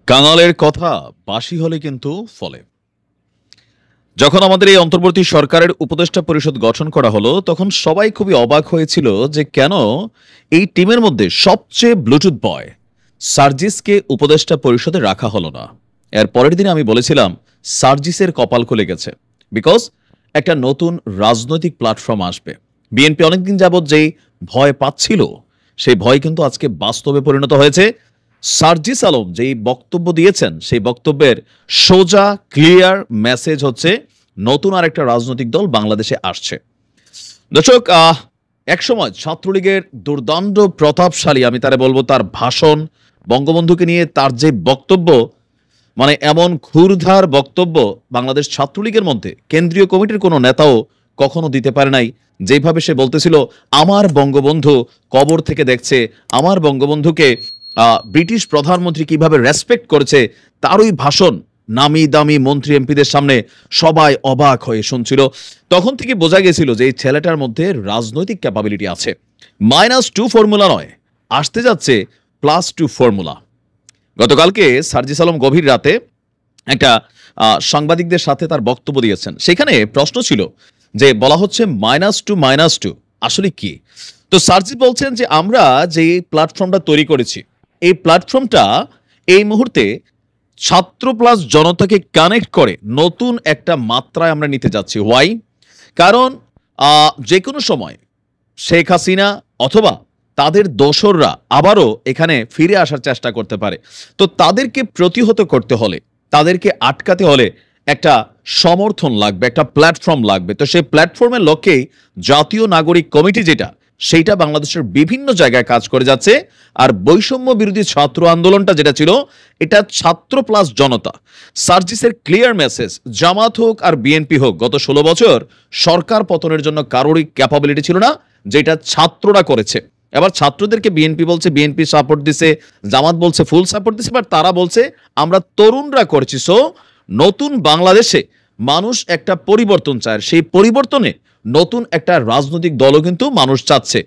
কাঙালের কথা বাসি হলে কিন্তু ফলে। যখন আমাদের এই অন্তর্বর্তী সরকারের উপদেষ্টা পরিষদ গঠন করা হলো, তখন সবাই খুবই অবাক হয়েছিল যে কেন এই টিমের মধ্যে সবচেয়ে ব্লুটুথ বয় সার্জিসকে উপদেষ্টা পরিষদে রাখা হলো না। এর পরের দিনে আমি বলেছিলাম সার্জিসের কপাল খুলে গেছে, বিকজ একটা নতুন রাজনৈতিক প্ল্যাটফর্ম আসবে। বিএনপি অনেকদিন যাবৎ যেই ভয় পাচ্ছিল, সেই ভয় কিন্তু আজকে বাস্তবে পরিণত হয়েছে। সার্জিস আলম যেই বক্তব্য দিয়েছেন, সেই বক্তব্যের সোজা ক্লিয়ার মেসেজ হচ্ছে নতুন আরেকটা রাজনৈতিক দল বাংলাদেশে আসছে। দর্শক, একসময় ছাত্রলীগের দুর্দান্ত প্রতাপশালী, আমি তারে বলবো, তার ভাষণ, বঙ্গবন্ধুকে নিয়ে তার যে বক্তব্য, মানে এমন ক্ষুরধার বক্তব্য বাংলাদেশ ছাত্রলীগের মধ্যে কেন্দ্রীয় কমিটির কোনো নেতাও কখনো দিতে পারে নাই। যেভাবে সে বলতেছিল আমার বঙ্গবন্ধু কবর থেকে দেখছে, আমার বঙ্গবন্ধুকে ব্রিটিশ প্রধানমন্ত্রী কিভাবে রেসপেক্ট করেছে, তারই ভাষণ নামি দামি মন্ত্রী এমপিদের সামনে সবাই অবাক হয়ে শুনছিল। তখন থেকে বোঝা গেছিল যে এই ছেলেটার মধ্যে রাজনৈতিক ক্যাপাবিলিটি আছে। -2 ফর্মুলা নয়, আসতে যাচ্ছে +2 ফর্মুলা। গতকালকে সার্জিস আলম গভীর রাতে একটা সাংবাদিকদের সাথে তার বক্তব্য দিয়েছেন। সেখানে প্রশ্ন ছিল যে বলা হচ্ছে -2 আসলে কি। তো সার্জিস বলছেন যে আমরা যে প্ল্যাটফর্মটা তৈরি করেছি, এই প্ল্যাটফর্মটা এই মুহূর্তে ছাত্র প্লাস জনতাকে কানেক্ট করে নতুন একটা মাত্রায় আমরা নিতে যাচ্ছি। ওয়াই? কারণ যে কোনো সময় শেখ হাসিনা অথবা তাদের দোসররা আবারও এখানে ফিরে আসার চেষ্টা করতে পারে। তো তাদেরকে প্রতিহত করতে হলে, তাদেরকে আটকাতে হলে একটা সমর্থন লাগবে, একটা প্ল্যাটফর্ম লাগবে। তো সেই প্ল্যাটফর্মের লক্ষ্যেই জাতীয় নাগরিক কমিটি যেটা, সেইটা বাংলাদেশের বিভিন্ন জায়গায় কাজ করে যাচ্ছে। আর বৈষম্য বিরোধী ছাত্র আন্দোলনটা যেটা ছিল, এটা ছাত্র প্লাস জনতা। সার্জিসের ক্লিয়ার মেসেজ, জামাত হোক আর বিএনপি হোক, গত 16 বছর সরকার পতনের জন্য কারোরই ক্যাপাবিলিটি ছিল না, যেটা ছাত্ররা করেছে। এবার ছাত্রদেরকে বিএনপি বলছে বিএনপি সাপোর্ট দিছে, জামাত বলছে ফুল সাপোর্ট দিছে, বাট তারা বলছে আমরা তরুণরা করেছি। সো নতুন বাংলাদেশে মানুষ একটা পরিবর্তন চায়, সেই পরিবর্তনে নতুন একটা রাজনৈতিক দলও কিন্তু মানুষ চাচ্ছে।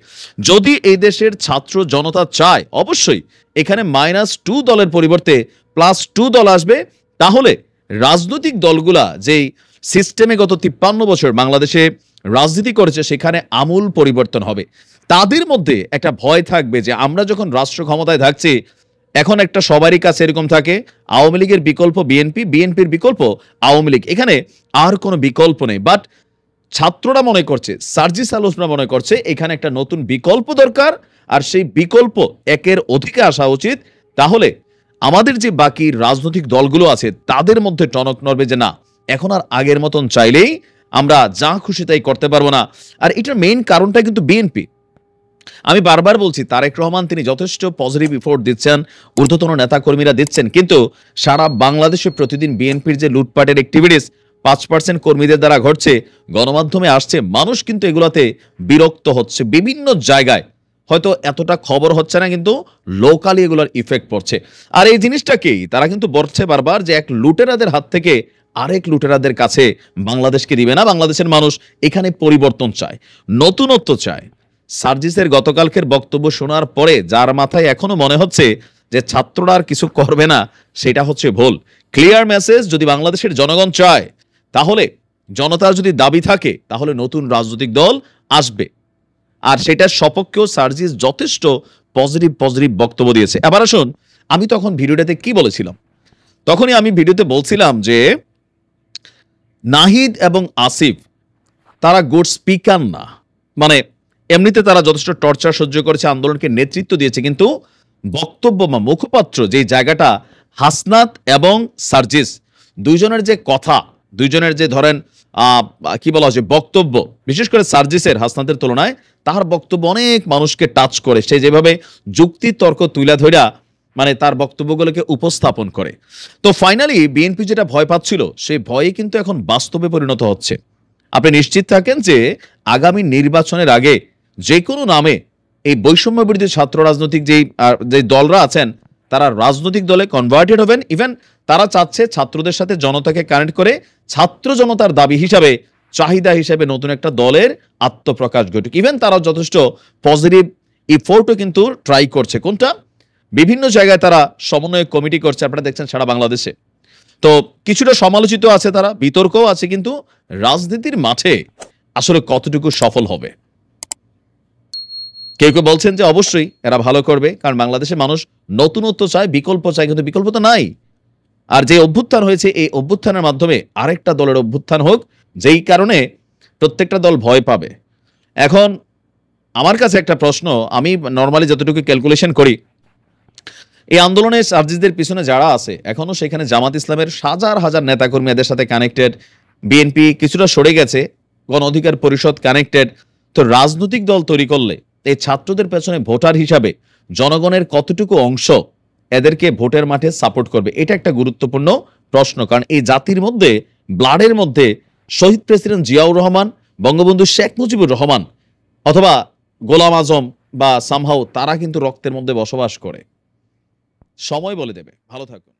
যদি এই দেশের ছাত্র জনতা চায়, অবশ্যই এখানে -2 দলের পরিবর্তে +2 দল আসবে। তাহলে রাজনৈতিক দলগুলা যেই সিস্টেমে গত 53 বছর বাংলাদেশে রাজনীতি করেছে, সেখানে আমূল পরিবর্তন হবে। তাদের মধ্যে একটা ভয় থাকবে যে আমরা যখন রাষ্ট্র ক্ষমতায় থাকছি, এখন একটা সবারই কাছে এরকম থাকে আওয়ামী লীগের বিকল্প বিএনপি, বিএনপির বিকল্প আওয়ামী লীগ, এখানে আর কোনো বিকল্প নেই। বাট ছাত্ররা মনে করছে, সার্জিস আলোচনা মনে করছে এখানে একটা নতুন বিকল্প দরকার, আর সেই বিকল্প একের অধিকে আসা উচিত। তাহলে আমাদের যে বাকি রাজনৈতিক দলগুলো আছে তাদের মধ্যে টনক নড়বে যে না, এখন আর আগের মতন চাইলেই আমরা যা খুশি তাই করতে পারবো না। আর এটার মেইন কারণটা কিন্তু বিএনপি। আমি বারবার বলছি, তারেক রহমান তিনি যথেষ্ট পজিটিভ ইফোর্ট দিচ্ছেন, ঊর্ধ্বতন নেতা কর্মীরা দিচ্ছেন, কিন্তু সারা বাংলাদেশে প্রতিদিন বিএনপির যে লুটপাটের অ্যাক্টিভিটিস 5% কর্মীদের দ্বারা ঘটছে, গণমাধ্যমে আসছে, মানুষ কিন্তু এগুলাতে বিরক্ত হচ্ছে। বিভিন্ন জায়গায় হয়তো এতটা খবর হচ্ছে না, কিন্তু লোকালি এগুলোর ইফেক্ট পড়ছে। আর এই জিনিসটাকেই তারা কিন্তু বলছে বারবার যে এক লুটেরাদের হাত থেকে আরেক লুটেরাদের কাছে বাংলাদেশকে দিবে না। বাংলাদেশের মানুষ এখানে পরিবর্তন চায়, নতুনত্ব চায়। সার্জিসের গতকালকের বক্তব্য শোনার পরে যার মাথায় এখনো মনে হচ্ছে যে ছাত্ররা আর কিছু করবে না, সেটা হচ্ছে ভুল। ক্লিয়ার মেসেজ, যদি বাংলাদেশের জনগণ চায়, তাহলে জনতার যদি দাবি থাকে, তাহলে নতুন রাজনৈতিক দল আসবে। আর সেটার সপক্ষেও সার্জিস যথেষ্ট পজিটিভ বক্তব্য দিয়েছে। এবার আসুন, আমি তখন ভিডিওটাতে কি বলেছিলাম। তখনই আমি ভিডিওতে বলছিলাম যে নাহিদ এবং আসিফ তারা গুড স্পিকার না, মানে এমনিতে তারা যথেষ্ট টর্চার সহ্য করেছে, আন্দোলনকে নেতৃত্ব দিয়েছে, কিন্তু বক্তব্য বা মুখপাত্র যে জায়গাটা, হাসনাত এবং সার্জিস দুইজনের যে কথা, দুইজনের যে ধরেন কি বলা হচ্ছে বক্তব্য, বিশেষ করে সার্জিসের হাসনাতের তুলনায় তার বক্তব্য অনেক মানুষকে টাচ করে। সে যেভাবে যুক্তি তর্ক তুলে ধরা, মানে তার বক্তব্যগুলোকে উপস্থাপন করে। তো ফাইনালি বিএনপি যেটা ভয় পাচ্ছিল, সেই ভয়ে কিন্তু এখন বাস্তবে পরিণত হচ্ছে। আপনি নিশ্চিত থাকেন যে আগামী নির্বাচনের আগে যে কোনো নামে এই বৈষম্য বিরোধী ছাত্র রাজনৈতিক যে দলরা আছেন, তারা রাজনৈতিক দলে কনভার্টেড হবেন। ইভেন তারা চাচ্ছে ছাত্রদের সাথে জনতাকে কানেক্ট করে ছাত্র জনতার দাবি হিসাবে, চাহিদা হিসাবে নতুন একটা দলের আত্মপ্রকাশ ঘটুক। ইভেন তারা যথেষ্ট পজিটিভ ইফোর্টও কিন্তু ট্রাই করছে। কোনটা? বিভিন্ন জায়গায় তারা সমন্বয় কমিটি করছে, আপনারা দেখছেন সারা বাংলাদেশে। তো কিছুটা সমালোচিত আছে, তারা বিতর্কও আছে, কিন্তু রাজনীতির মাঠে আসলে কতটুকু সফল হবে? কেউ কেউ বলছেন যে অবশ্যই এরা ভালো করবে, কারণ বাংলাদেশের মানুষ নতুনত্ব চায়, বিকল্প চায়, কিন্তু বিকল্প তো নাই। আর যে অভ্যুত্থান হয়েছে, এই অভ্যুত্থানের মাধ্যমে আরেকটা দলের অভ্যুত্থান হোক, যেই কারণে প্রত্যেকটা দল ভয় পাবে। এখন আমার কাছে একটা প্রশ্ন, আমি নর্মালি যতটুকু ক্যালকুলেশন করি, এই আন্দোলনে সার্জিসদের পিছনে যারা আছে এখনো সেখানে জামাত ইসলামের হাজার হাজার নেতাকর্মী এদের সাথে কানেক্টেড, বিএনপি কিছুটা সরে গেছে, গণ অধিকার পরিষদ কানেক্টেড। তো রাজনৈতিক দল তৈরি করলে এই ছাত্রদের পেছনে ভোটার হিসাবে জনগণের কতটুকু অংশ এদেরকে ভোটের মাঠে সাপোর্ট করবে, এটা একটা গুরুত্বপূর্ণ প্রশ্ন। কারণ এই জাতির মধ্যে, ব্লাডের মধ্যে শহীদ প্রেসিডেন্ট জিয়াউর রহমান, বঙ্গবন্ধু শেখ মুজিবুর রহমান অথবা গোলাম আজম বা সামহাও, তারা কিন্তু রক্তের মধ্যে বসবাস করে। সময় বলে দেবে। ভালো থাকুন।